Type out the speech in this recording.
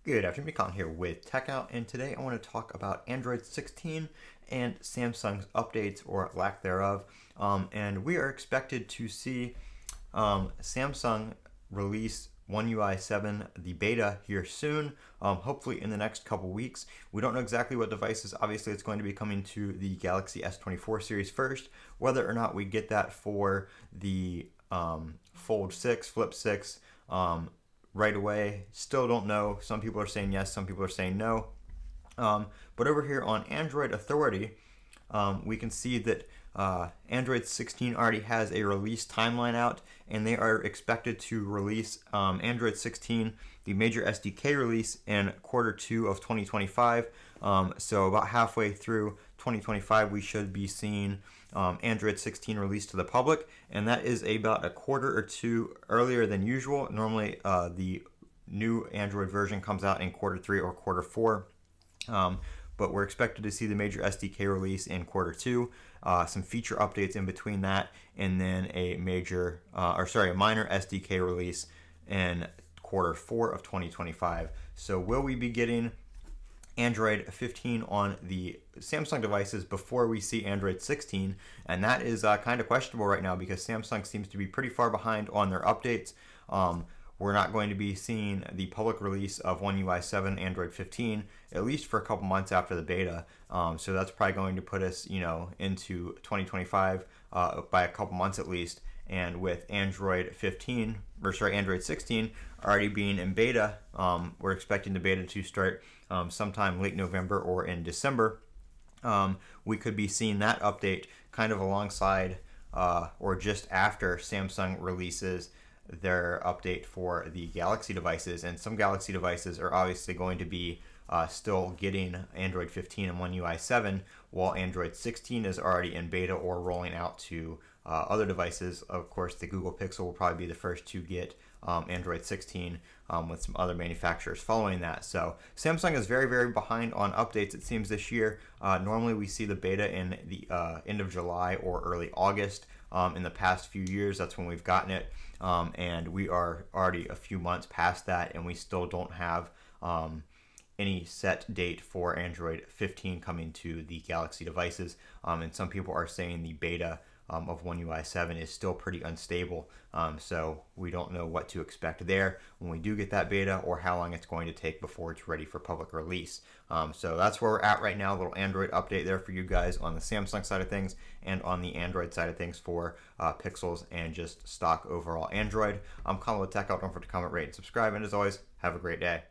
Good afternoon, Colin here with Techout, and today I want to talk about Android 16 and Samsung's updates or lack thereof. And we are expected to see Samsung release OneUI 7, the beta, here soon, hopefully in the next couple weeks. We don't know exactly what devices. Obviously, it's going to be coming to the Galaxy S24 series first. Whether or not we get that for the Fold 6, Flip 6, right away, still don't know. Some people are saying yes, some people are saying no. But over here on Android Authority, we can see that Android 16 already has a release timeline out, and they are expected to release Android 16, the major SDK release, in Q2 of 2025. So about halfway through 2025, we should be seeing Android 16 released to the public, and that is about a quarter or two earlier than usual. Normally, the new Android version comes out in Q3 or Q4. But we're expected to see the major SDK release in Q2, some feature updates in between that, and then a minor SDK release in Q4 of 2025. So will we be getting Android 15 on the Samsung devices before we see Android 16? And that is kind of questionable right now because Samsung seems to be pretty far behind on their updates. We're not going to be seeing the public release of OneUI 7 Android 15 at least for a couple months after the beta. So that's probably going to put us, into 2025 by a couple months at least. And with Android 16 already being in beta, we're expecting the beta to start sometime late November or in December. We could be seeing that update kind of alongside or just after Samsung releases their update for the Galaxy devices. And some Galaxy devices are obviously going to be still getting Android 15 and OneUI 7, while Android 16 is already in beta or rolling out to other devices. Of course, the Google Pixel will probably be the first to get Android 16, with some other manufacturers following that. So Samsung is very, very behind on updates, it seems, this year. Normally we see the beta in the end of July or early August. In the past few years, that's when we've gotten it. And we are already a few months past that, and we still don't have any set date for Android 15 coming to the Galaxy devices. And some people are saying the beta of OneUI 7 is still pretty unstable. So we don't know what to expect there when we do get that beta, or how long it's going to take before it's ready for public release. So that's where we're at right now. A little Android update there for you guys on the Samsung side of things and on the Android side of things for Pixels and just stock overall Android. I'm Colin with Techout. Don't forget to comment, rate, and subscribe. And as always, have a great day.